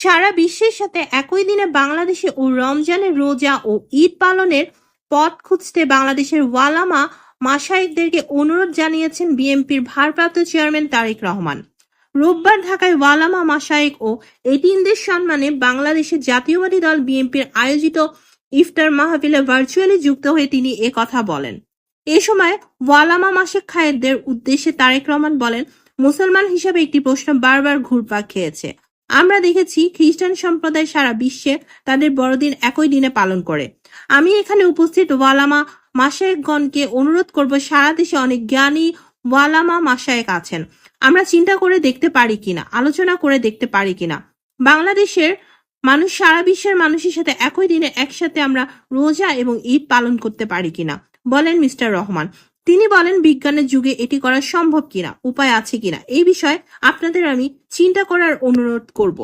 সারা বিশ্বের সাথে একই দিনে বাংলাদেশে ও রমজানের রোজা ও ঈদ পালনের পথ খুঁজতে বাংলাদেশের ওয়ালামা মাশায়েখদেরকে অনুরোধ জানিয়েছেন বিএনপির ভারপ্রাপ্ত চেয়ারম্যান তারেক রহমান। রোববার ঢাকায় ওয়ালামা মাশায়েখ ও এতিমদের সম্মানে বাংলাদেশের জাতীয়বাদী দল বিএনপির আয়োজিত ইফতার মাহফিলে ভার্চুয়ালি যুক্ত হয়ে তিনি কথা বলেন। এ সময় ওয়ালামা মাশায়েখদের উদ্দেশ্যে তারেক রহমান বলেন, মুসলমান হিসেবে একটি প্রশ্ন বারবার ঘুরপাক খেয়েছে। আমরা দেখেছি খ্রিস্টান সম্প্রদায় সারা বিশ্বে তাদের বড়দিন একই দিনে পালন করে। আমি এখানে উপস্থিত ওয়ালামা মাশায়েখগণকে অনুরোধ করব, সারা দেশে অনেক জ্ঞানী ওয়ালামা মাশায়েখ আছেন। আমরা চিন্তা করে দেখতে পারি কিনা, আলোচনা করে দেখতে পারি কিনা বাংলাদেশের মানুষ সারা বিশ্বের মানুষের সাথে একই দিনে একসাথে আমরা রোজা এবং ঈদ পালন করতে পারি কিনা, বলেন মিস্টার রহমান। তিনি বলেন, বিজ্ঞানের যুগে এটি করা সম্ভব কিনা, উপায় আছে কিনা, এই বিষয়ে আপনাদের আমি চিন্তা করার অনুরোধ করব।